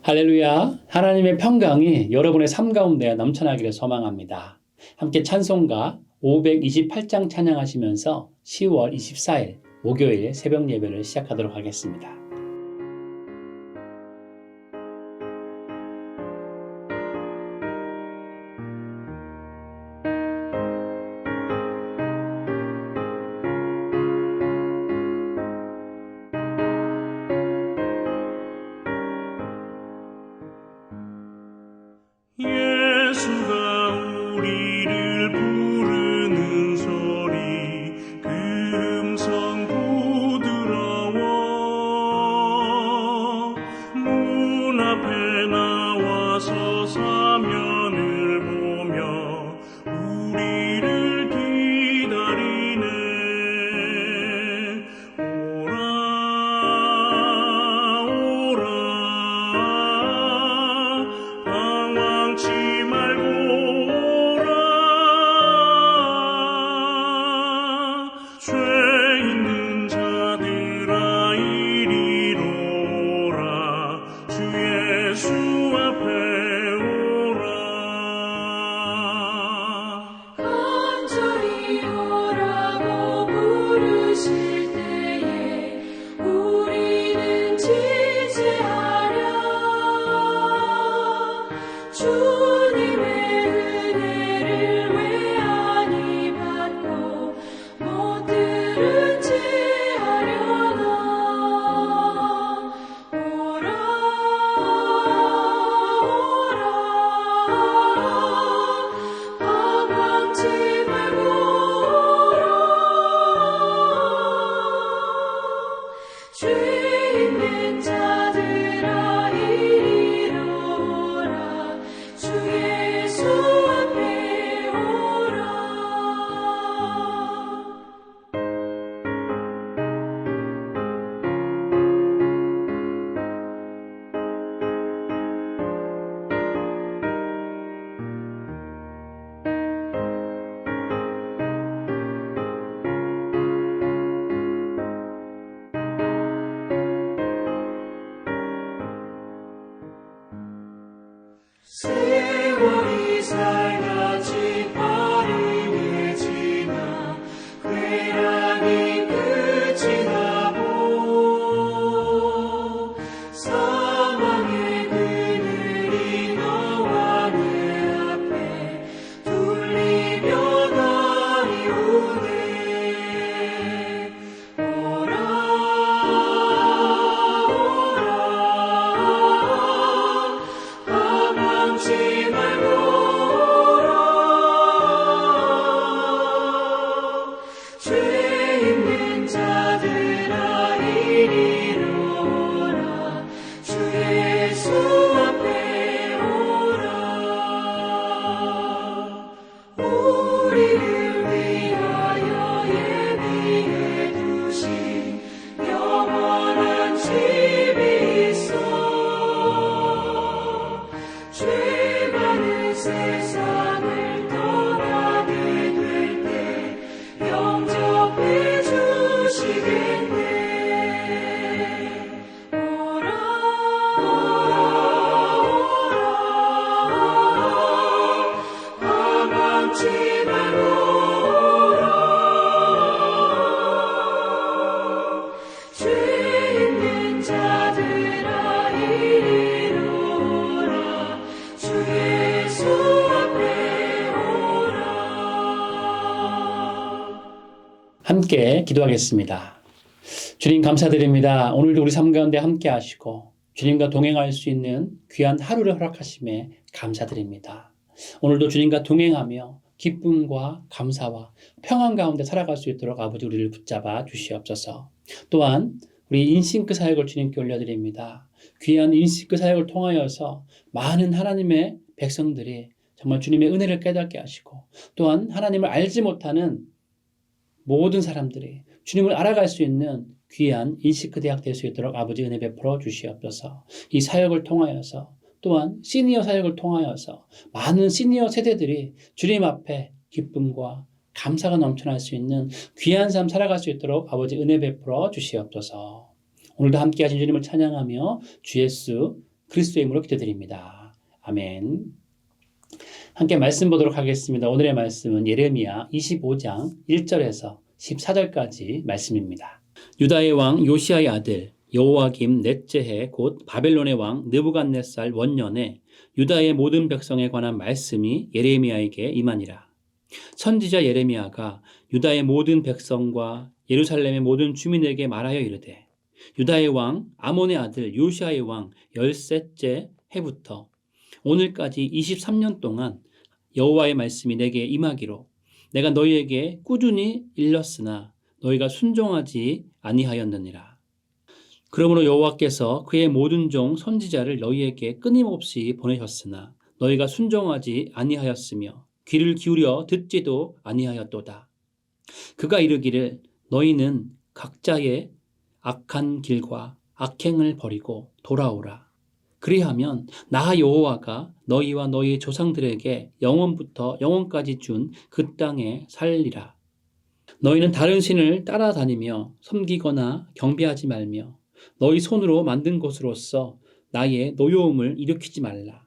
할렐루야. 하나님의 평강이 여러분의 삶 가운데 넘쳐나기를 소망합니다. 함께 찬송가 528장 찬양하시면서 10월 24일 목요일 새벽 예배를 시작하도록 하겠습니다. 예수가 우리를 부르는 소리 그 음성 부드러워 문 앞에 나와서 사면을 보며 우리를 기다리네. 오라 오라 방황치 말고 오라. 죄 있는 자들아 이리로 오라. 주 예수 앞에 오라. 간절히 오라고 부르실 때에 우리는 지체하랴. 주님의 은혜를 왜 아니 받고 못 들은지 하려나. 오라 오라 방황치 말고 오라. 죄 있는 자들아 이리로 오라. 주 예수 앞에 오라. 세월이 살같이 빠르게 지나 쾌락이 끝이 나고 사망의 그늘이 너와 내 앞에 둘리며 가리우네. 오라 오라 방황치 말고 오라. 죄 있는 자들아 이리로 오라. 주 예수 앞에 오라. 우리를 위하여 예비해 두신 영원한 집이 있어. 죄 많은 세상을 떠나게 될 때 영접해 주시겠네. 오라 오라 오라 방황치 말고 오라. 죄 있는 자들아 이리로 오라. 주 예수 앞에 오라. 함께 기도하겠습니다. 주님 감사드립니다. 오늘도 우리 삶 가운데 함께 하시고 주님과 동행할 수 있는 귀한 하루를 허락하심에 감사드립니다. 오늘도 주님과 동행하며 기쁨과 감사와 평안 가운데 살아갈 수 있도록 아버지 우리를 붙잡아 주시옵소서. 또한 우리 인싱크 사역을 주님께 올려드립니다. 귀한 인싱크 사역을 통하여서 많은 하나님의 백성들이 정말 주님의 은혜를 깨닫게 하시고 또한 하나님을 알지 못하는 모든 사람들이 주님을 알아갈 수 있는 귀한 인시크 대학 될 수 있도록 아버지 은혜 베풀어 주시옵소서. 이 사역을 통하여서 또한 시니어 사역을 통하여서 많은 시니어 세대들이 주님 앞에 기쁨과 감사가 넘쳐날 수 있는 귀한 삶 살아갈 수 있도록 아버지 은혜 베풀어 주시옵소서. 오늘도 함께 하신 주님을 찬양하며 주 예수 그리스도의 이름으로 기도드립니다. 아멘. 함께 말씀 보도록 하겠습니다. 오늘의 말씀은 예레미야 25장 1절에서 14절까지 말씀입니다. 유다의 왕 요시아의 아들 여호와김 넷째 해 곧 바벨론의 왕 느부갓네살 원년에 유다의 모든 백성에 관한 말씀이 예레미야에게 임하니라. 선지자 예레미야가 유다의 모든 백성과 예루살렘의 모든 주민에게 말하여 이르되 유다의 왕 아몬의 아들 요시아의 왕 13째 해부터 오늘까지 23년 동안 여호와의 말씀이 내게 임하기로 내가 너희에게 꾸준히 일렀으나 너희가 순종하지 아니하였느니라. 그러므로 여호와께서 그의 모든 종 선지자를 너희에게 끊임없이 보내셨으나 너희가 순종하지 아니하였으며 귀를 기울여 듣지도 아니하였도다. 그가 이르기를 너희는 각자의 악한 길과 악행을 버리고 돌아오라. 그리하면 나 여호와가 너희와 너희 조상들에게 영원부터 영원까지 준 그 땅에 살리라. 너희는 다른 신을 따라다니며 섬기거나 경배하지 말며 너희 손으로 만든 것으로서 나의 노여움을 일으키지 말라.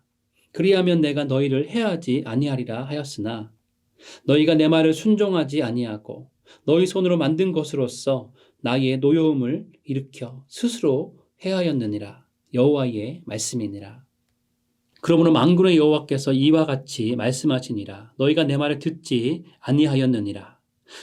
그리하면 내가 너희를 해하지 아니하리라 하였으나 너희가 내 말을 순종하지 아니하고 너희 손으로 만든 것으로서 나의 노여움을 일으켜 스스로 해하였느니라. 여호와의 말씀이니라. 그러므로 만군의 여호와께서 이와 같이 말씀하시니라. 너희가 내 말을 듣지 아니하였느니라.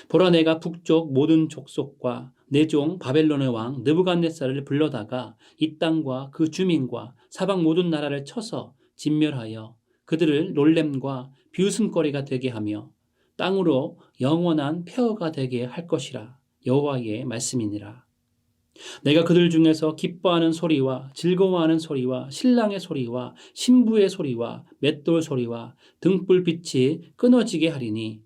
보라 내가 북쪽 모든 족속과 내 종 바벨론의 왕 느부갓네살을 불러다가 이 땅과 그 주민과 사방 모든 나라를 쳐서 진멸하여 그들을 놀램과 비웃음거리가 되게 하며 땅으로 영원한 폐허가 되게 할 것이라. 여호와의 말씀이니라. 내가 그들 중에서 기뻐하는 소리와 즐거워하는 소리와 신랑의 소리와 신부의 소리와 맷돌 소리와 등불빛이 끊어지게 하리니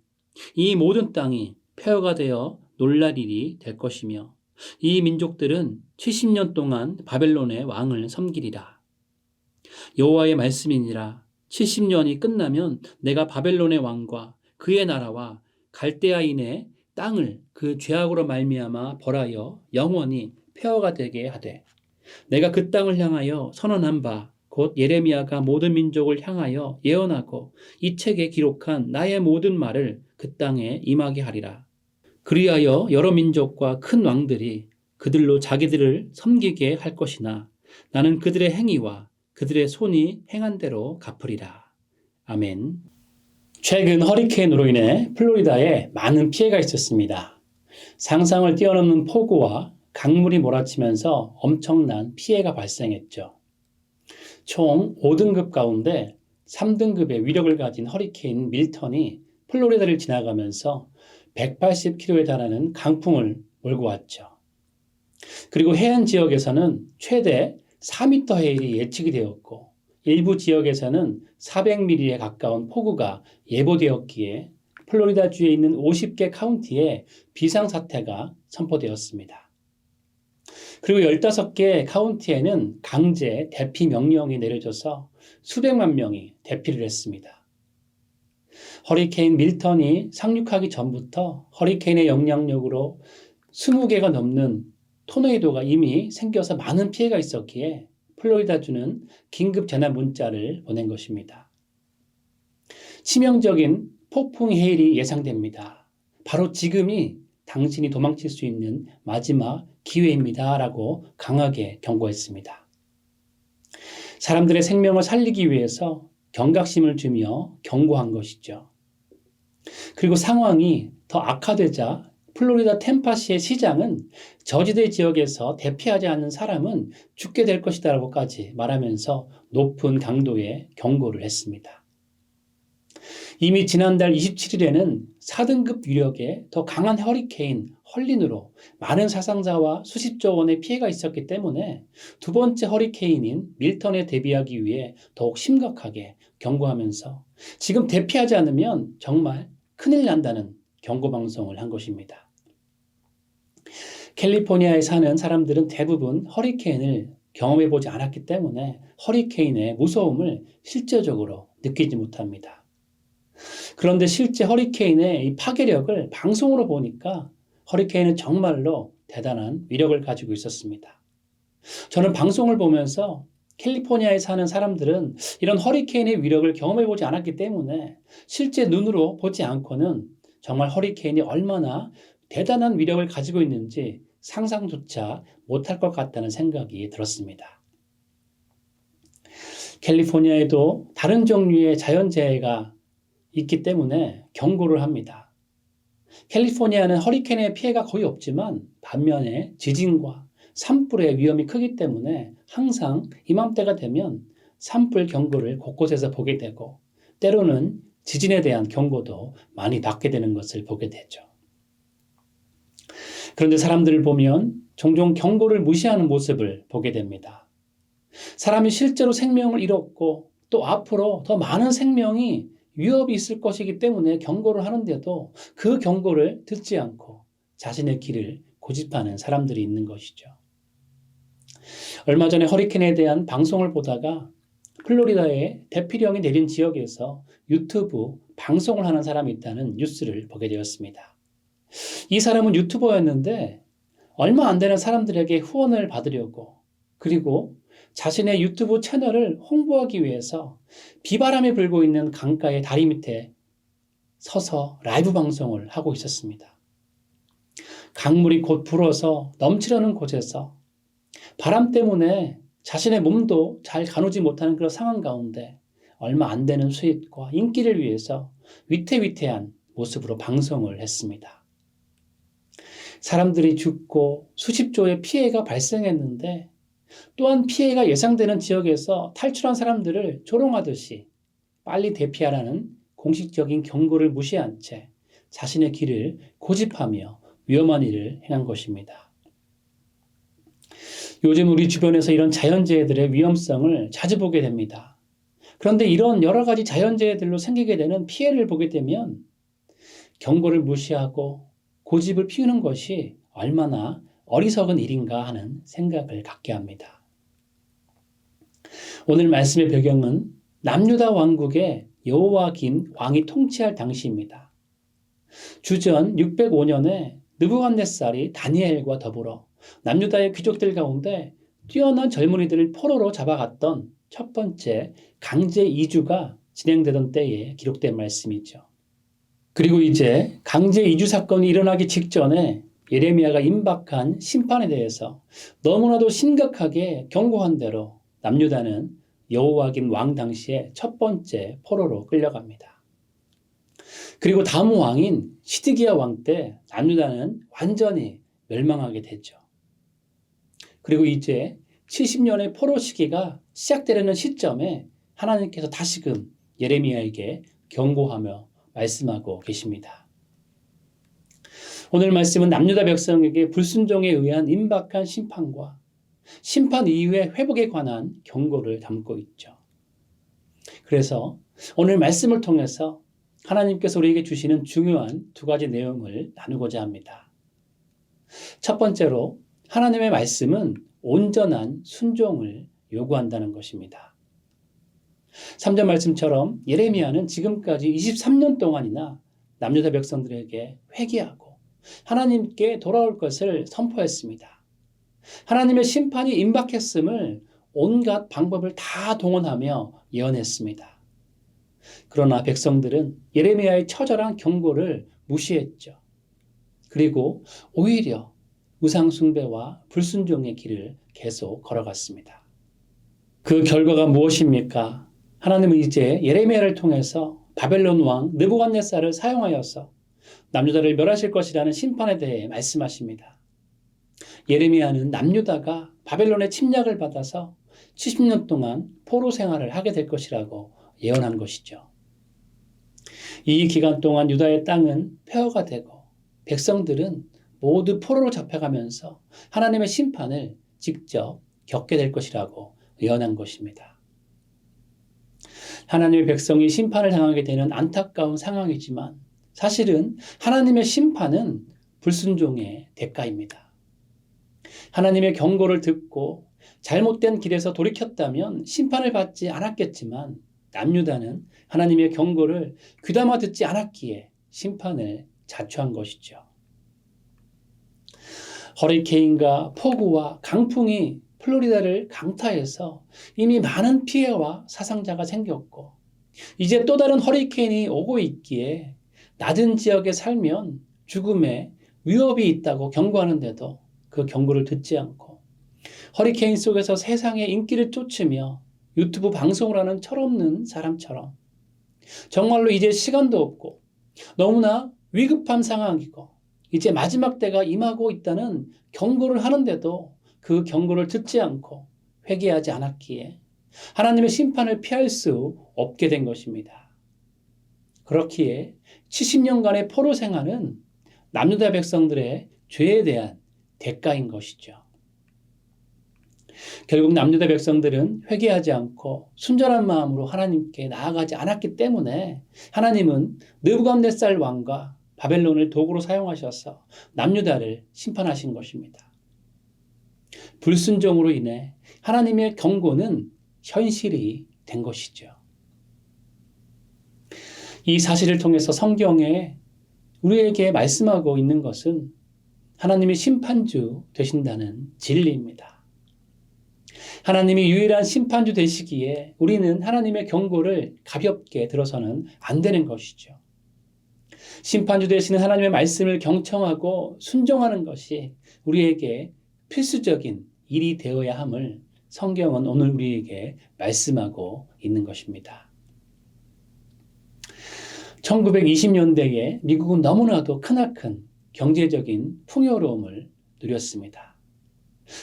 이 모든 땅이 폐허가 되어 놀랄 일이 될 것이며 이 민족들은 70년 동안 바벨론의 왕을 섬기리라. 여호와의 말씀이니라. 70년이 끝나면 내가 바벨론의 왕과 그의 나라와 갈대아인의 땅을 그 죄악으로 말미암아 벌하여 영원히 폐허가 되게 하되 내가 그 땅을 향하여 선언한 바 곧 예레미야가 모든 민족을 향하여 예언하고 이 책에 기록한 나의 모든 말을 그 땅에 임하게 하리라. 그리하여 여러 민족과 큰 왕들이 그들로 자기들을 섬기게 할 것이나 나는 그들의 행위와 그들의 손이 행한 대로 갚으리라. 아멘. 최근 허리케인으로 인해 플로리다에 많은 피해가 있었습니다. 상상을 뛰어넘는 폭우와 강물이 몰아치면서 엄청난 피해가 발생했죠. 총 5등급 가운데 3등급의 위력을 가진 허리케인 밀턴이 플로리다를 지나가면서 180km에 달하는 강풍을 몰고 왔죠. 그리고 해안 지역에서는 최대 4m 해일이 예측이 되었고 일부 지역에서는 400mm에 가까운 폭우가 예보되었기에 플로리다주에 있는 50개 카운티에 비상사태가 선포되었습니다. 그리고 15개 카운티에는 강제 대피 명령이 내려져서 수백만 명이 대피를 했습니다. 허리케인 밀턴이 상륙하기 전부터 허리케인의 영향력으로 20개가 넘는 토네이도가 이미 생겨서 많은 피해가 있었기에 플로리다주는 긴급 재난 문자를 보낸 것입니다. 치명적인 폭풍 해일이 예상됩니다. 바로 지금이 당신이 도망칠 수 있는 마지막 기회입니다. 라고 강하게 경고했습니다. 사람들의 생명을 살리기 위해서 경각심을 주며 경고한 것이죠. 그리고 상황이 더 악화되자 플로리다 템파시의 시장은 저지대 지역에서 대피하지 않는 사람은 죽게 될 것이다 라고까지 말하면서 높은 강도의 경고를 했습니다. 이미 지난달 27일에는 4등급 위력의 더 강한 허리케인 헐린으로 많은 사상자와 수십조 원의 피해가 있었기 때문에 두 번째 허리케인인 밀턴에 대비하기 위해 더욱 심각하게 경고하면서 지금 대피하지 않으면 정말 큰일 난다는 경고방송을 한 것입니다. 캘리포니아에 사는 사람들은 대부분 허리케인을 경험해보지 않았기 때문에 허리케인의 무서움을 실제적으로 느끼지 못합니다. 그런데 실제 허리케인의 이 파괴력을 방송으로 보니까 허리케인은 정말로 대단한 위력을 가지고 있었습니다. 저는 방송을 보면서 캘리포니아에 사는 사람들은 이런 허리케인의 위력을 경험해보지 않았기 때문에 실제 눈으로 보지 않고는 정말 허리케인이 얼마나 대단한 위력을 가지고 있는지 상상조차 못할 것 같다는 생각이 들었습니다. 캘리포니아에도 다른 종류의 자연재해가 있기 때문에 경고를 합니다. 캘리포니아는 허리케인의 피해가 거의 없지만 반면에 지진과 산불의 위험이 크기 때문에 항상 이맘때가 되면 산불 경고를 곳곳에서 보게 되고 때로는 지진에 대한 경고도 많이 받게 되는 것을 보게 되죠. 그런데 사람들을 보면 종종 경고를 무시하는 모습을 보게 됩니다. 사람이 실제로 생명을 잃었고 또 앞으로 더 많은 생명이 위협이 있을 것이기 때문에 경고를 하는데도 그 경고를 듣지 않고 자신의 길을 고집하는 사람들이 있는 것이죠. 얼마 전에 허리케인에 대한 방송을 보다가 플로리다의 대피령이 내린 지역에서 유튜브 방송을 하는 사람이 있다는 뉴스를 보게 되었습니다. 이 사람은 유튜버였는데 얼마 안 되는 사람들에게 후원을 받으려고 그리고 자신의 유튜브 채널을 홍보하기 위해서 비바람이 불고 있는 강가의 다리 밑에 서서 라이브 방송을 하고 있었습니다. 강물이 곧 불어서 넘치려는 곳에서 바람 때문에 자신의 몸도 잘 가누지 못하는 그런 상황 가운데 얼마 안 되는 수입과 인기를 위해서 위태위태한 모습으로 방송을 했습니다. 사람들이 죽고 수십 조의 피해가 발생했는데 또한 피해가 예상되는 지역에서 탈출한 사람들을 조롱하듯이 빨리 대피하라는 공식적인 경고를 무시한 채 자신의 길을 고집하며 위험한 일을 행한 것입니다. 요즘 우리 주변에서 이런 자연재해들의 위험성을 자주 보게 됩니다. 그런데 이런 여러 가지 자연재해들로 생기게 되는 피해를 보게 되면 경고를 무시하고 고집을 피우는 것이 얼마나 어리석은 일인가 하는 생각을 갖게 합니다. 오늘 말씀의 배경은 남유다 왕국의 여호와김 왕이 통치할 당시입니다. 주전 605년에 느부갓네살이 다니엘과 더불어 남유다의 귀족들 가운데 뛰어난 젊은이들을 포로로 잡아갔던 첫 번째 강제 이주가 진행되던 때에 기록된 말씀이죠. 그리고 이제 강제 이주 사건이 일어나기 직전에 예레미야가 임박한 심판에 대해서 너무나도 심각하게 경고한 대로 남유다는 여호와김 왕 당시에 첫 번째 포로로 끌려갑니다. 그리고 다음 왕인 시드기야 왕 때 남유다는 완전히 멸망하게 되죠. 그리고 이제 70년의 포로 시기가 시작되려는 시점에 하나님께서 다시금 예레미야에게 경고하며 말씀하고 계십니다. 오늘 말씀은 남유다 백성에게 불순종에 의한 임박한 심판과 심판 이후의 회복에 관한 경고를 담고 있죠. 그래서 오늘 말씀을 통해서 하나님께서 우리에게 주시는 중요한 두 가지 내용을 나누고자 합니다. 첫 번째로 하나님의 말씀은 온전한 순종을 요구한다는 것입니다. 3절 말씀처럼 예레미야는 지금까지 23년 동안이나 남유다 백성들에게 회개하고 하나님께 돌아올 것을 선포했습니다. 하나님의 심판이 임박했음을 온갖 방법을 다 동원하며 예언했습니다. 그러나 백성들은 예레미야의 처절한 경고를 무시했죠. 그리고 오히려 우상숭배와 불순종의 길을 계속 걸어갔습니다. 그 결과가 무엇입니까? 하나님은 이제 예레미야를 통해서 바벨론 왕 느부갓네살을 사용하여서 남유다를 멸하실 것이라는 심판에 대해 말씀하십니다. 예레미야는 남유다가 바벨론의 침략을 받아서 70년 동안 포로 생활을 하게 될 것이라고 예언한 것이죠. 이 기간 동안 유다의 땅은 폐허가 되고 백성들은 모두 포로로 잡혀가면서 하나님의 심판을 직접 겪게 될 것이라고 예언한 것입니다. 하나님의 백성이 심판을 당하게 되는 안타까운 상황이지만 사실은 하나님의 심판은 불순종의 대가입니다. 하나님의 경고를 듣고 잘못된 길에서 돌이켰다면 심판을 받지 않았겠지만 남유다는 하나님의 경고를 귀담아 듣지 않았기에 심판을 자초한 것이죠. 허리케인과 폭우와 강풍이 플로리다를 강타해서 이미 많은 피해와 사상자가 생겼고 이제 또 다른 허리케인이 오고 있기에 낮은 지역에 살면 죽음의 위협이 있다고 경고하는데도 그 경고를 듣지 않고 허리케인 속에서 세상의 인기를 쫓으며 유튜브 방송을 하는 철없는 사람처럼 정말로 이제 시간도 없고 너무나 위급한 상황이고 이제 마지막 때가 임하고 있다는 경고를 하는데도 그 경고를 듣지 않고 회개하지 않았기에 하나님의 심판을 피할 수 없게 된 것입니다. 그렇기에 70년간의 포로 생활은 남유다 백성들의 죄에 대한 대가인 것이죠. 결국 남유다 백성들은 회개하지 않고 순전한 마음으로 하나님께 나아가지 않았기 때문에 하나님은 느부갓네살 왕과 바벨론을 도구로 사용하셔서 남유다를 심판하신 것입니다. 불순종으로 인해 하나님의 경고는 현실이 된 것이죠. 이 사실을 통해서 성경에 우리에게 말씀하고 있는 것은 하나님이 심판주 되신다는 진리입니다. 하나님이 유일한 심판주 되시기에 우리는 하나님의 경고를 가볍게 들어서는 안 되는 것이죠. 심판주 되시는 하나님의 말씀을 경청하고 순종하는 것이 우리에게 필수적인 일이 되어야 함을 성경은 오늘 우리에게 말씀하고 있는 것입니다. 1920년대에 미국은 너무나도 크나큰 경제적인 풍요로움을 누렸습니다.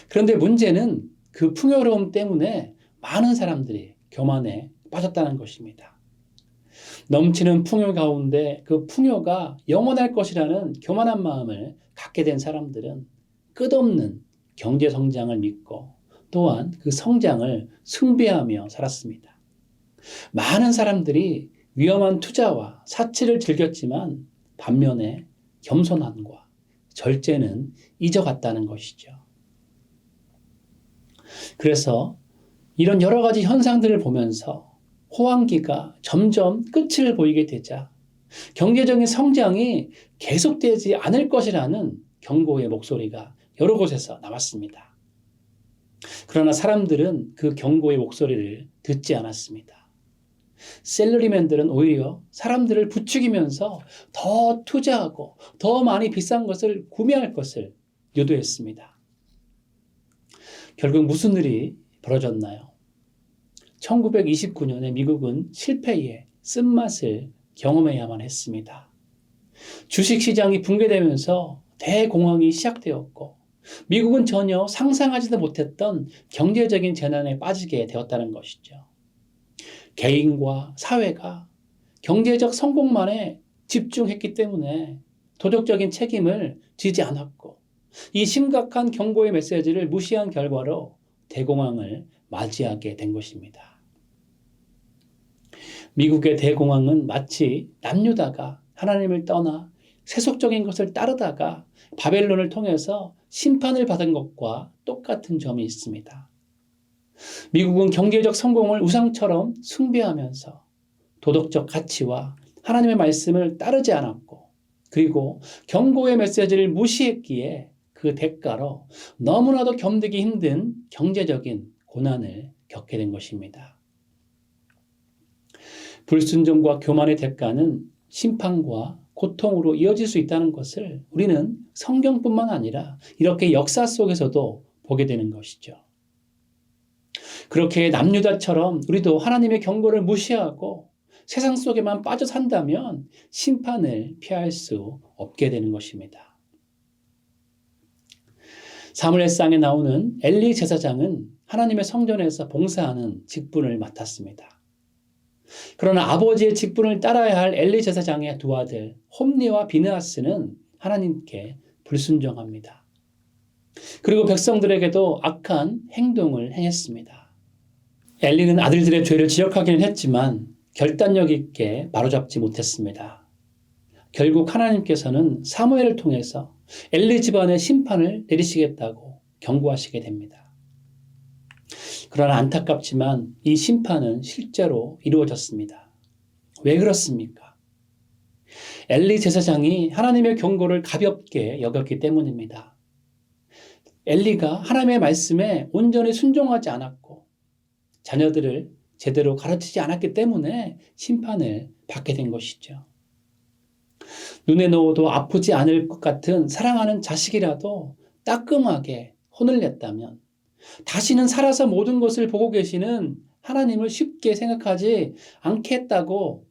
그런데 문제는 그 풍요로움 때문에 많은 사람들이 교만에 빠졌다는 것입니다. 넘치는 풍요 가운데 그 풍요가 영원할 것이라는 교만한 마음을 갖게 된 사람들은 끝없는 경제 성장을 믿고 또한 그 성장을 숭배하며 살았습니다. 많은 사람들이 위험한 투자와 사치를 즐겼지만 반면에 겸손함과 절제는 잊어갔다는 것이죠. 그래서 이런 여러 가지 현상들을 보면서 호황기가 점점 끝을 보이게 되자 경제적인 성장이 계속되지 않을 것이라는 경고의 목소리가 여러 곳에서 나왔습니다. 그러나 사람들은 그 경고의 목소리를 듣지 않았습니다. 셀러리맨들은 오히려 사람들을 부추기면서 더 투자하고 더 많이 비싼 것을 구매할 것을 유도했습니다. 결국 무슨 일이 벌어졌나요? 1929년에 미국은 실패의 쓴맛을 경험해야만 했습니다. 주식시장이 붕괴되면서 대공황이 시작되었고 미국은 전혀 상상하지도 못했던 경제적인 재난에 빠지게 되었다는 것이죠. 개인과 사회가 경제적 성공만에 집중했기 때문에 도덕적인 책임을 지지 않았고 이 심각한 경고의 메시지를 무시한 결과로 대공황을 맞이하게 된 것입니다. 미국의 대공황은 마치 남유다가 하나님을 떠나 세속적인 것을 따르다가 바벨론을 통해서 심판을 받은 것과 똑같은 점이 있습니다. 미국은 경제적 성공을 우상처럼 숭배하면서 도덕적 가치와 하나님의 말씀을 따르지 않았고 그리고 경고의 메시지를 무시했기에 그 대가로 너무나도 견디기 힘든 경제적인 고난을 겪게 된 것입니다. 불순종과 교만의 대가는 심판과 고통으로 이어질 수 있다는 것을 우리는 성경뿐만 아니라 이렇게 역사 속에서도 보게 되는 것이죠. 그렇게 남유다처럼 우리도 하나님의 경고를 무시하고 세상 속에만 빠져 산다면 심판을 피할 수 없게 되는 것입니다. 사무엘상에 나오는 엘리 제사장은 하나님의 성전에서 봉사하는 직분을 맡았습니다. 그러나 아버지의 직분을 따라야 할 엘리 제사장의 두 아들 홈리와 비느하스는 하나님께 불순종합니다. 그리고 백성들에게도 악한 행동을 행했습니다. 엘리는 아들들의 죄를 지적하기는 했지만 결단력 있게 바로잡지 못했습니다. 결국 하나님께서는 사무엘을 통해서 엘리 집안의 심판을 내리시겠다고 경고하시게 됩니다. 그러나 안타깝지만 이 심판은 실제로 이루어졌습니다. 왜 그렇습니까? 엘리 제사장이 하나님의 경고를 가볍게 여겼기 때문입니다. 엘리가 하나님의 말씀에 온전히 순종하지 않았고 자녀들을 제대로 가르치지 않았기 때문에 심판을 받게 된 것이죠. 눈에 넣어도 아프지 않을 것 같은 사랑하는 자식이라도 따끔하게 혼을 냈다면 다시는 살아서 모든 것을 보고 계시는 하나님을 쉽게 생각하지 않겠다고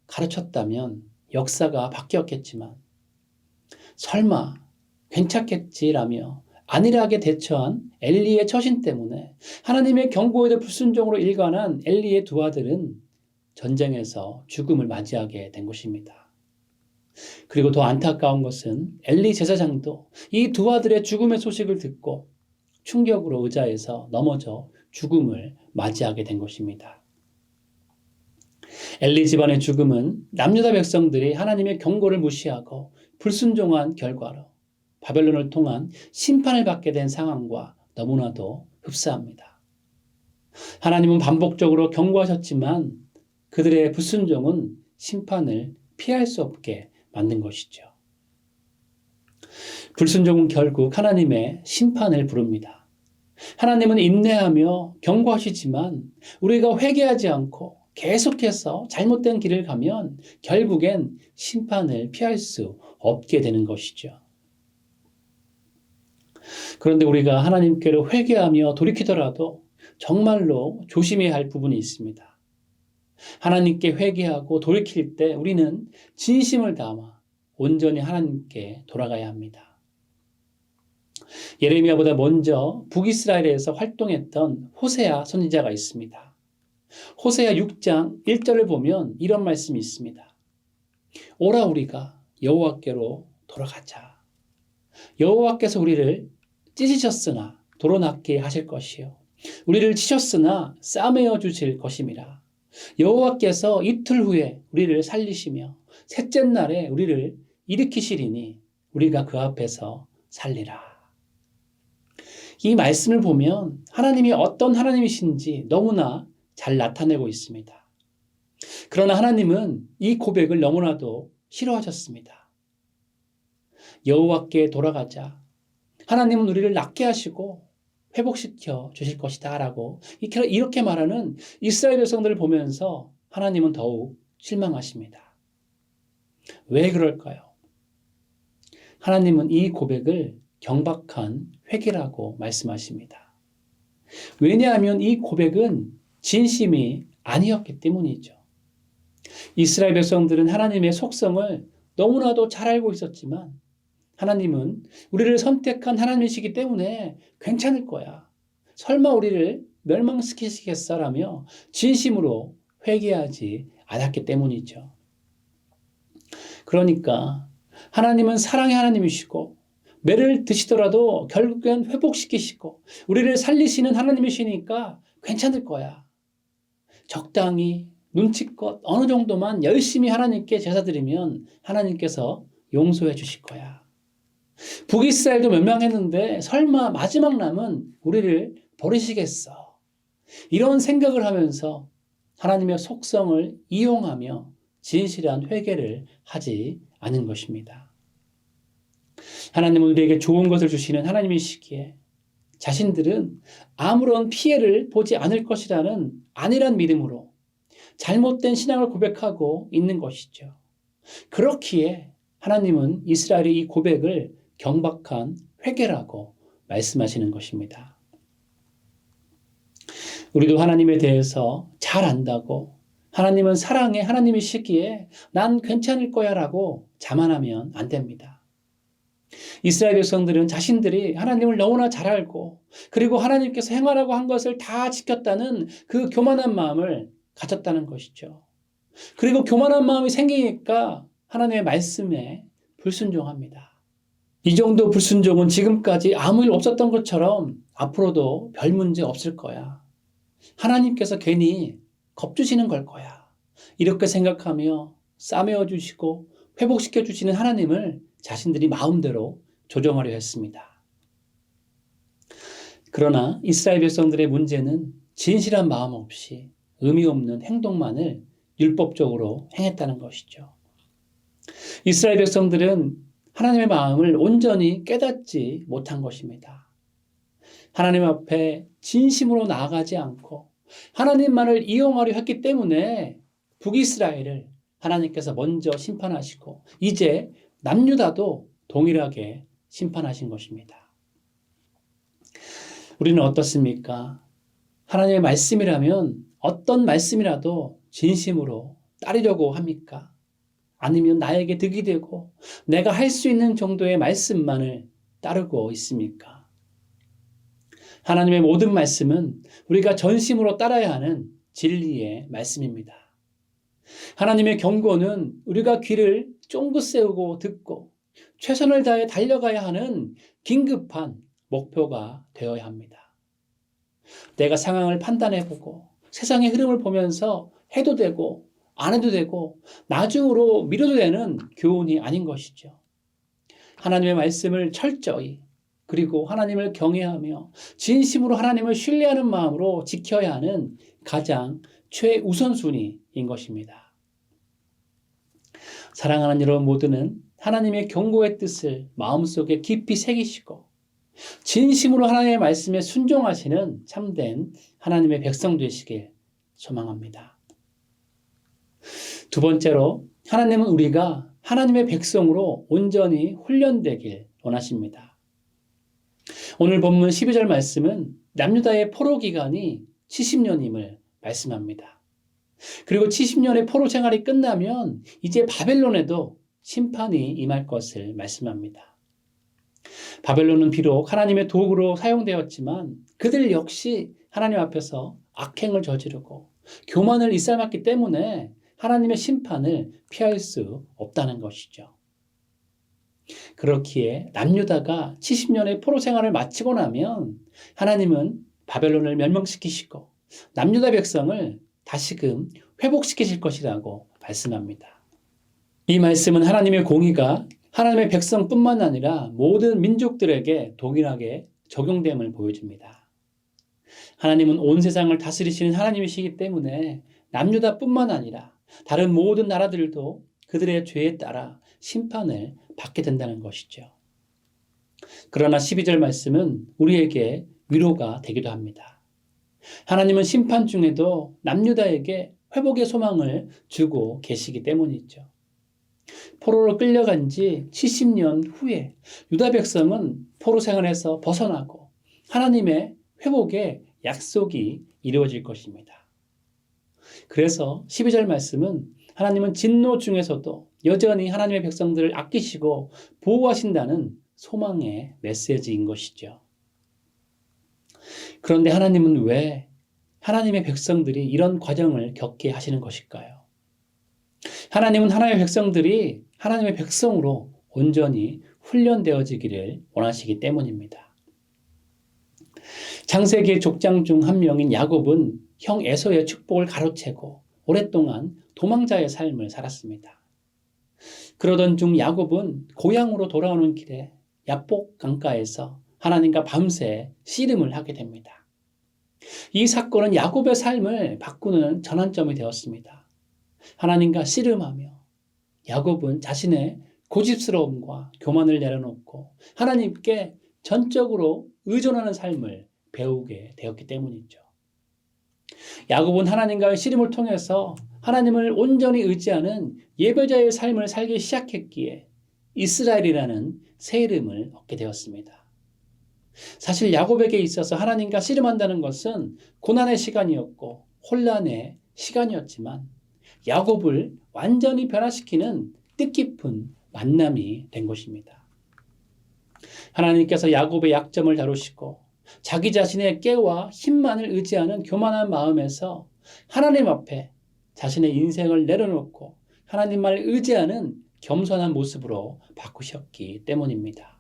가르쳤다면 역사가 바뀌었겠지만 설마 괜찮겠지라며 안일하게 대처한 엘리의 처신 때문에 하나님의 경고에도 불순종으로 일관한 엘리의 두 아들은 전쟁에서 죽음을 맞이하게 된 것입니다. 그리고 더 안타까운 것은 엘리 제사장도 이 두 아들의 죽음의 소식을 듣고 충격으로 의자에서 넘어져 죽음을 맞이하게 된 것입니다. 엘리 집안의 죽음은 남유다 백성들이 하나님의 경고를 무시하고 불순종한 결과로 바벨론을 통한 심판을 받게 된 상황과 너무나도 흡사합니다. 하나님은 반복적으로 경고하셨지만 그들의 불순종은 심판을 피할 수 없게 만든 것이죠. 불순종은 결국 하나님의 심판을 부릅니다. 하나님은 인내하며 경고하시지만 우리가 회개하지 않고 계속해서 잘못된 길을 가면 결국엔 심판을 피할 수 없게 되는 것이죠. 그런데 우리가 하나님께로 회개하며 돌이키더라도 정말로 조심해야 할 부분이 있습니다. 하나님께 회개하고 돌이킬 때 우리는 진심을 담아 온전히 하나님께 돌아가야 합니다. 예레미야보다 먼저 북이스라엘에서 활동했던 호세아 선지자가 있습니다. 호세아 6장 1절을 보면 이런 말씀이 있습니다. 오라 우리가 여호와께로 돌아가자. 여호와께서 우리를 찢으셨으나 도로 낫게 하실 것이요 우리를 치셨으나 싸매어 주실 것임이라. 여호와께서 이틀 후에 우리를 살리시며 셋째 날에 우리를 일으키시리니 우리가 그 앞에서 살리라. 이 말씀을 보면 하나님이 어떤 하나님이신지 너무나 잘 나타내고 있습니다. 그러나 하나님은 이 고백을 너무나도 싫어하셨습니다. 여호와께 돌아가자. 하나님은 우리를 낫게 하시고 회복시켜 주실 것이다 라고 이렇게 말하는 이스라엘 백성들을 보면서 하나님은 더욱 실망하십니다. 왜 그럴까요? 하나님은 이 고백을 경박한 회개라고 말씀하십니다. 왜냐하면 이 고백은 진심이 아니었기 때문이죠. 이스라엘 백성들은 하나님의 속성을 너무나도 잘 알고 있었지만 하나님은 우리를 선택한 하나님이시기 때문에 괜찮을 거야. 설마 우리를 멸망시키시겠어라며 진심으로 회개하지 않았기 때문이죠. 그러니까 하나님은 사랑의 하나님이시고 매를 드시더라도 결국엔 회복시키시고 우리를 살리시는 하나님이시니까 괜찮을 거야. 적당히 눈치껏 어느 정도만 열심히 하나님께 제사드리면 하나님께서 용서해 주실 거야. 북이스라엘도 멸망했는데 설마 마지막 남은 우리를 버리시겠어. 이런 생각을 하면서 하나님의 속성을 이용하며 진실한 회개를 하지 않은 것입니다. 하나님은 우리에게 좋은 것을 주시는 하나님이시기에 자신들은 아무런 피해를 보지 않을 것이라는 안일한 믿음으로 잘못된 신앙을 고백하고 있는 것이죠. 그렇기에 하나님은 이스라엘의 이 고백을 경박한 회개라고 말씀하시는 것입니다. 우리도 하나님에 대해서 잘 안다고 하나님은 사랑의 하나님이시기에 난 괜찮을 거야 라고 자만하면 안 됩니다. 이스라엘 백성들은 자신들이 하나님을 너무나 잘 알고 그리고 하나님께서 행하라고 한 것을 다 지켰다는 그 교만한 마음을 가졌다는 것이죠. 그리고 교만한 마음이 생기니까 하나님의 말씀에 불순종합니다. 이 정도 불순종은 지금까지 아무 일 없었던 것처럼 앞으로도 별 문제 없을 거야. 하나님께서 괜히 겁주시는 걸 거야. 이렇게 생각하며 싸매어 주시고 회복시켜 주시는 하나님을 자신들이 마음대로 조정하려 했습니다. 그러나 이스라엘 백성들의 문제는 진실한 마음 없이 의미 없는 행동만을 율법적으로 행했다는 것이죠. 이스라엘 백성들은 하나님의 마음을 온전히 깨닫지 못한 것입니다. 하나님 앞에 진심으로 나아가지 않고 하나님만을 이용하려 했기 때문에 북이스라엘을 하나님께서 먼저 심판하시고 이제 남유다도 동일하게 심판하신 것입니다. 우리는 어떻습니까? 하나님의 말씀이라면 어떤 말씀이라도 진심으로 따르려고 합니까? 아니면 나에게 득이 되고 내가 할 수 있는 정도의 말씀만을 따르고 있습니까? 하나님의 모든 말씀은 우리가 전심으로 따라야 하는 진리의 말씀입니다. 하나님의 경고는 우리가 귀를 쫑긋 세우고 듣고 최선을 다해 달려가야 하는 긴급한 목표가 되어야 합니다. 내가 상황을 판단해보고 세상의 흐름을 보면서 해도 되고 안 해도 되고 나중으로 미뤄도 되는 교훈이 아닌 것이죠. 하나님의 말씀을 철저히 그리고 하나님을 경외하며 진심으로 하나님을 신뢰하는 마음으로 지켜야 하는 가장 최우선순위인 것입니다. 사랑하는 여러분 모두는 하나님의 경고의 뜻을 마음속에 깊이 새기시고 진심으로 하나님의 말씀에 순종하시는 참된 하나님의 백성 되시길 소망합니다. 두 번째로 하나님은 우리가 하나님의 백성으로 온전히 훈련되길 원하십니다. 오늘 본문 12절 말씀은 남유다의 포로 기간이 70년임을 말씀합니다. 그리고 70년의 포로 생활이 끝나면 이제 바벨론에도 심판이 임할 것을 말씀합니다. 바벨론은 비록 하나님의 도구로 사용되었지만 그들 역시 하나님 앞에서 악행을 저지르고 교만을 일삼았기 때문에 하나님의 심판을 피할 수 없다는 것이죠. 그렇기에 남유다가 70년의 포로 생활을 마치고 나면 하나님은 바벨론을 멸망시키시고 남유다 백성을 다시금 회복시키실 것이라고 말씀합니다. 이 말씀은 하나님의 공의가 하나님의 백성뿐만 아니라 모든 민족들에게 동일하게 적용됨을 보여줍니다. 하나님은 온 세상을 다스리시는 하나님이시기 때문에 남유다뿐만 아니라 다른 모든 나라들도 그들의 죄에 따라 심판을 받게 된다는 것이죠. 그러나 12절 말씀은 우리에게 위로가 되기도 합니다. 하나님은 심판 중에도 남유다에게 회복의 소망을 주고 계시기 때문이죠. 포로로 끌려간 지 70년 후에 유다 백성은 포로 생활에서 벗어나고 하나님의 회복의 약속이 이루어질 것입니다. 그래서 12절 말씀은 하나님은 진노 중에서도 여전히 하나님의 백성들을 아끼시고 보호하신다는 소망의 메시지인 것이죠. 그런데 하나님은 왜 하나님의 백성들이 이런 과정을 겪게 하시는 것일까요? 하나님은 하나님의 백성들이 하나님의 백성으로 온전히 훈련되어지기를 원하시기 때문입니다. 창세기의 족장 중 한 명인 야곱은 형 에서의 축복을 가로채고 오랫동안 도망자의 삶을 살았습니다. 그러던 중 야곱은 고향으로 돌아오는 길에 야복 강가에서 하나님과 밤새 씨름을 하게 됩니다. 이 사건은 야곱의 삶을 바꾸는 전환점이 되었습니다. 하나님과 씨름하며 야곱은 자신의 고집스러움과 교만을 내려놓고 하나님께 전적으로 의존하는 삶을 배우게 되었기 때문이죠. 야곱은 하나님과의 씨름을 통해서 하나님을 온전히 의지하는 예배자의 삶을 살기 시작했기에 이스라엘이라는 새 이름을 얻게 되었습니다. 사실 야곱에게 있어서 하나님과 씨름한다는 것은 고난의 시간이었고 혼란의 시간이었지만 야곱을 완전히 변화시키는 뜻깊은 만남이 된 것입니다. 하나님께서 야곱의 약점을 다루시고 자기 자신의 깨와 힘만을 의지하는 교만한 마음에서 하나님 앞에 자신의 인생을 내려놓고 하나님만을 의지하는 겸손한 모습으로 바꾸셨기 때문입니다.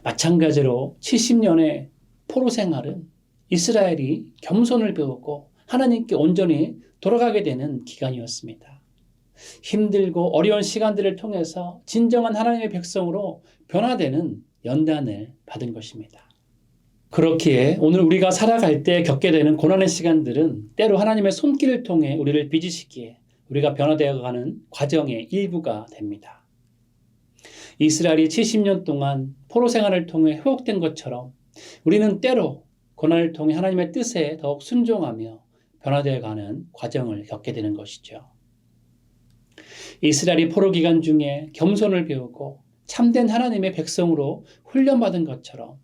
마찬가지로 70년의 포로 생활은 이스라엘이 겸손을 배우고 하나님께 온전히 돌아가게 되는 기간이었습니다. 힘들고 어려운 시간들을 통해서 진정한 하나님의 백성으로 변화되는 연단을 받은 것입니다. 그렇기에 오늘 우리가 살아갈 때 겪게 되는 고난의 시간들은 때로 하나님의 손길을 통해 우리를 빚으시기에 우리가 변화되어 가는 과정의 일부가 됩니다. 이스라엘이 70년 동안 포로 생활을 통해 회복된 것처럼 우리는 때로 고난을 통해 하나님의 뜻에 더욱 순종하며 변화되어 가는 과정을 겪게 되는 것이죠. 이스라엘이 포로 기간 중에 겸손을 배우고 참된 하나님의 백성으로 훈련받은 것처럼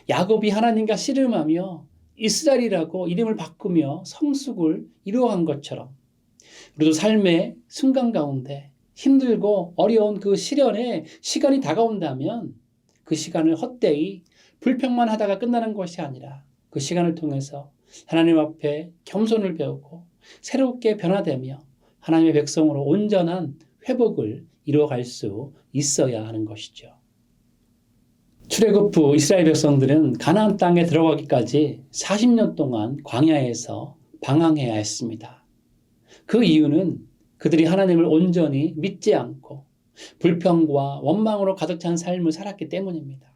야곱이 하나님과 씨름하며 이스라엘이라고 이름을 바꾸며 성숙을 이루어간 것처럼 우리도 삶의 순간 가운데 힘들고 어려운 그 시련에 시간이 다가온다면 그 시간을 헛되이 불평만 하다가 끝나는 것이 아니라 그 시간을 통해서 하나님 앞에 겸손을 배우고 새롭게 변화되며 하나님의 백성으로 온전한 회복을 이루어갈 수 있어야 하는 것이죠. 출애굽 후 이스라엘 백성들은 가나안 땅에 들어가기까지 40년 동안 광야에서 방황해야 했습니다. 그 이유는 그들이 하나님을 온전히 믿지 않고 불평과 원망으로 가득 찬 삶을 살았기 때문입니다.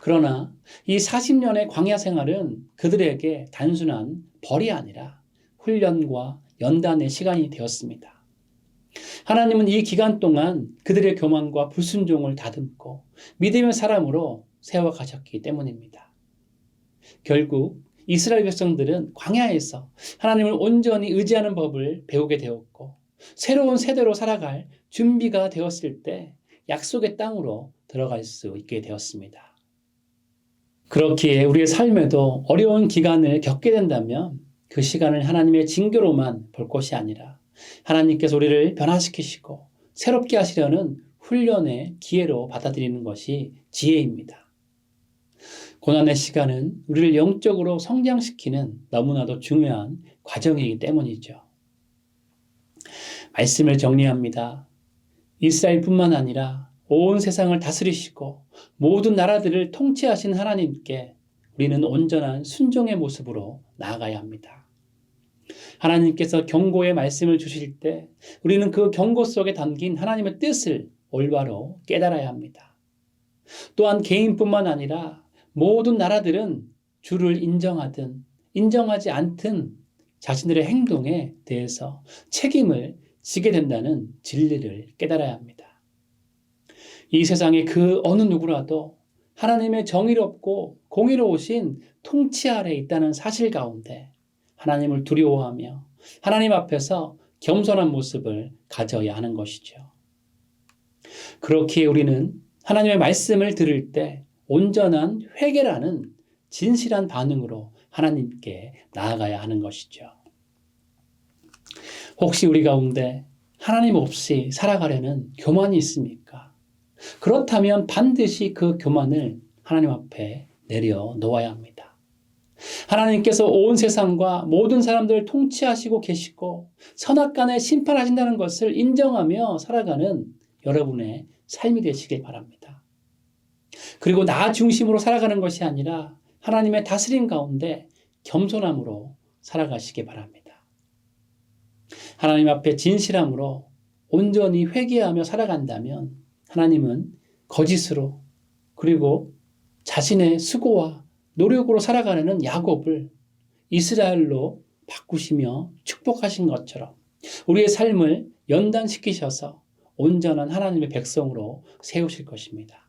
그러나 이 40년의 광야 생활은 그들에게 단순한 벌이 아니라 훈련과 연단의 시간이 되었습니다. 하나님은 이 기간 동안 그들의 교만과 불순종을 다듬고 믿음의 사람으로 세워가셨기 때문입니다. 결국 이스라엘 백성들은 광야에서 하나님을 온전히 의지하는 법을 배우게 되었고 새로운 세대로 살아갈 준비가 되었을 때 약속의 땅으로 들어갈 수 있게 되었습니다. 그렇기에 우리의 삶에도 어려운 기간을 겪게 된다면 그 시간을 하나님의 징조로만 볼 것이 아니라 하나님께서 우리를 변화시키시고 새롭게 하시려는 훈련의 기회로 받아들이는 것이 지혜입니다. 고난의 시간은 우리를 영적으로 성장시키는 너무나도 중요한 과정이기 때문이죠. 말씀을 정리합니다. 이스라엘뿐만 아니라 온 세상을 다스리시고 모든 나라들을 통치하신 하나님께 우리는 온전한 순종의 모습으로 나아가야 합니다. 하나님께서 경고의 말씀을 주실 때 우리는 그 경고 속에 담긴 하나님의 뜻을 올바로 깨달아야 합니다. 또한 개인뿐만 아니라 모든 나라들은 주를 인정하든 인정하지 않든 자신들의 행동에 대해서 책임을 지게 된다는 진리를 깨달아야 합니다. 이 세상의 그 어느 누구라도 하나님의 정의롭고 공의로우신 통치 아래 있다는 사실 가운데 하나님을 두려워하며 하나님 앞에서 겸손한 모습을 가져야 하는 것이죠. 그렇기에 우리는 하나님의 말씀을 들을 때 온전한 회개라는 진실한 반응으로 하나님께 나아가야 하는 것이죠. 혹시 우리 가운데 하나님 없이 살아가려는 교만이 있습니까? 그렇다면 반드시 그 교만을 하나님 앞에 내려놓아야 합니다. 하나님께서 온 세상과 모든 사람들을 통치하시고 계시고 선악간에 심판하신다는 것을 인정하며 살아가는 여러분의 삶이 되시길 바랍니다. 그리고 나 중심으로 살아가는 것이 아니라 하나님의 다스림 가운데 겸손함으로 살아가시기 바랍니다. 하나님 앞에 진실함으로 온전히 회개하며 살아간다면 하나님은 거짓으로 그리고 자신의 수고와 노력으로 살아가는 야곱을 이스라엘로 바꾸시며 축복하신 것처럼 우리의 삶을 연단시키셔서 온전한 하나님의 백성으로 세우실 것입니다.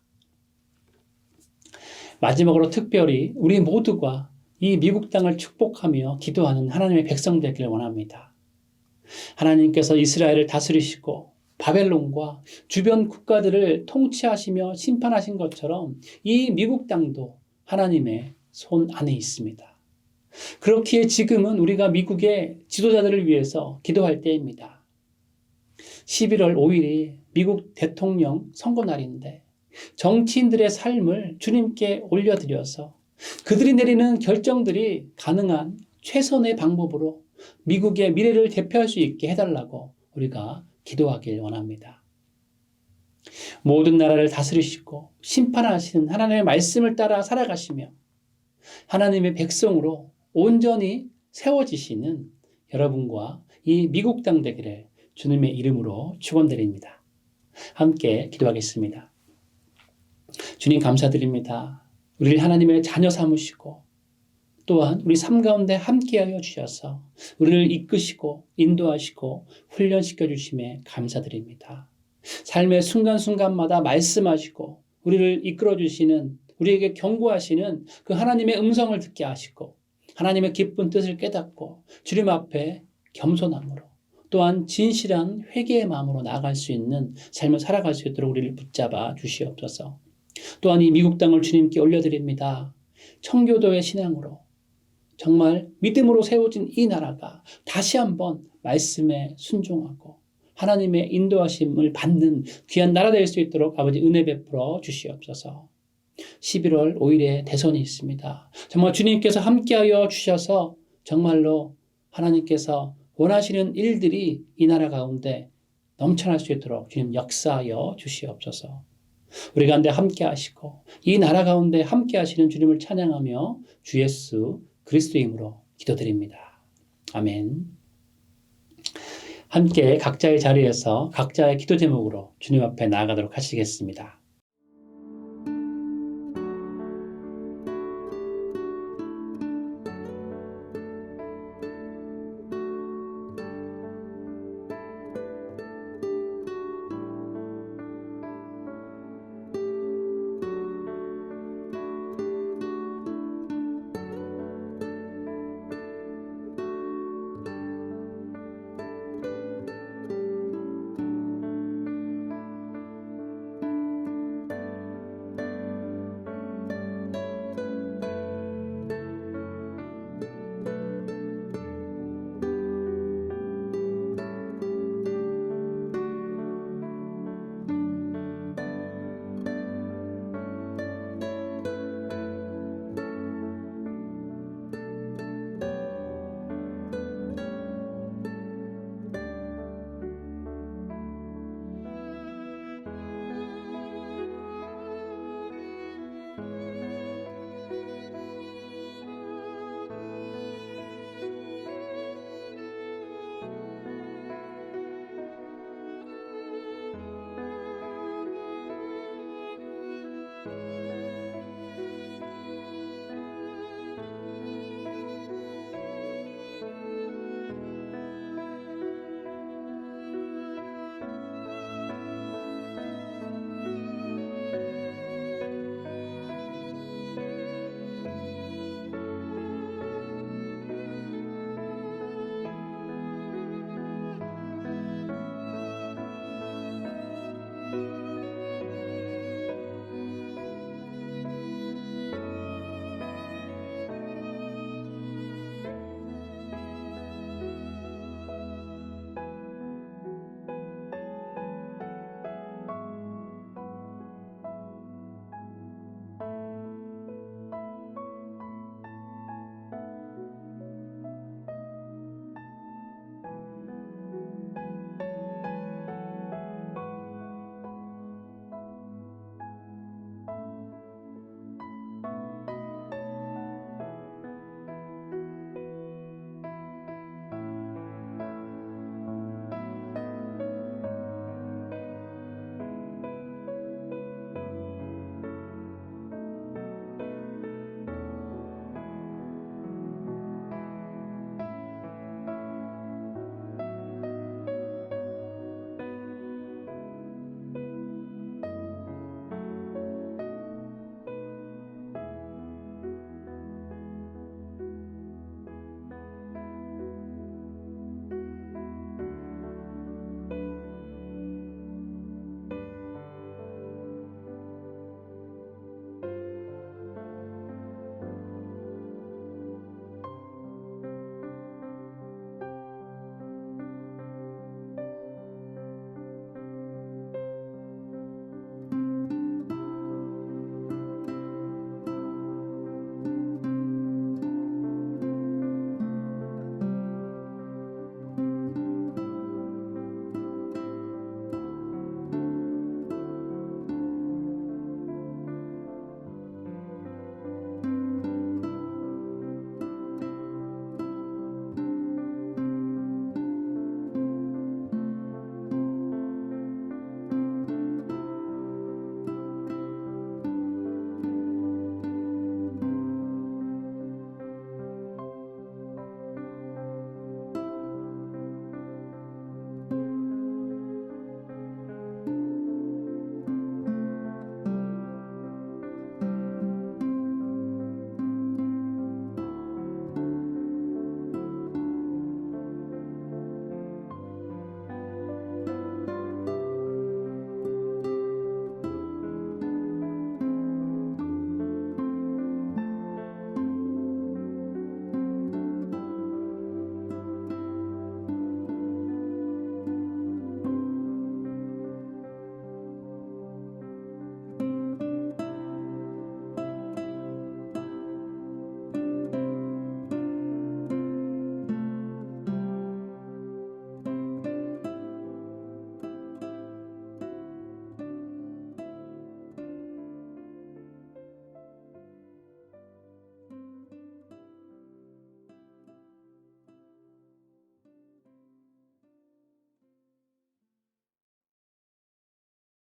마지막으로 특별히 우리 모두가 이 미국 땅을 축복하며 기도하는 하나님의 백성 되기를 원합니다. 하나님께서 이스라엘을 다스리시고 바벨론과 주변 국가들을 통치하시며 심판하신 것처럼 이 미국 땅도 하나님의 손 안에 있습니다. 그렇기에 지금은 우리가 미국의 지도자들을 위해서 기도할 때입니다. 11월 5일이 미국 대통령 선거 날인데 정치인들의 삶을 주님께 올려드려서 그들이 내리는 결정들이 가능한 최선의 방법으로 미국의 미래를 대표할 수 있게 해달라고 우리가 기도하길 원합니다. 모든 나라를 다스리시고 심판하시는 하나님의 말씀을 따라 살아가시며 하나님의 백성으로 온전히 세워지시는 여러분과 이 미국 땅 되기를 주님의 이름으로 축원드립니다. 함께 기도하겠습니다. 주님 감사드립니다. 우리를 하나님의 자녀 삼으시고 또한 우리 삶 가운데 함께하여 주셔서 우리를 이끄시고 인도하시고 훈련시켜 주심에 감사드립니다. 삶의 순간순간마다 말씀하시고 우리를 이끌어 주시는, 우리에게 경고하시는 그 하나님의 음성을 듣게 하시고 하나님의 기쁜 뜻을 깨닫고 주님 앞에 겸손함으로 또한 진실한 회개의 마음으로 나아갈 수 있는 삶을 살아갈 수 있도록 우리를 붙잡아 주시옵소서. 또한 이 미국 땅을 주님께 올려드립니다. 청교도의 신앙으로 정말 믿음으로 세워진 이 나라가 다시 한번 말씀에 순종하고 하나님의 인도하심을 받는 귀한 나라 될 수 있도록 아버지 은혜 베풀어 주시옵소서. 11월 5일에 대선이 있습니다. 정말 주님께서 함께하여 주셔서 정말로 하나님께서 원하시는 일들이 이 나라 가운데 넘쳐날 수 있도록 주님 역사하여 주시옵소서. 우리 가운데 함께하시고 이 나라 가운데 함께하시는 주님을 찬양하며 주 예수 그리스도의 이름으로 기도드립니다. 아멘. 함께 각자의 자리에서 각자의 기도 제목으로 주님 앞에 나아가도록 하시겠습니다.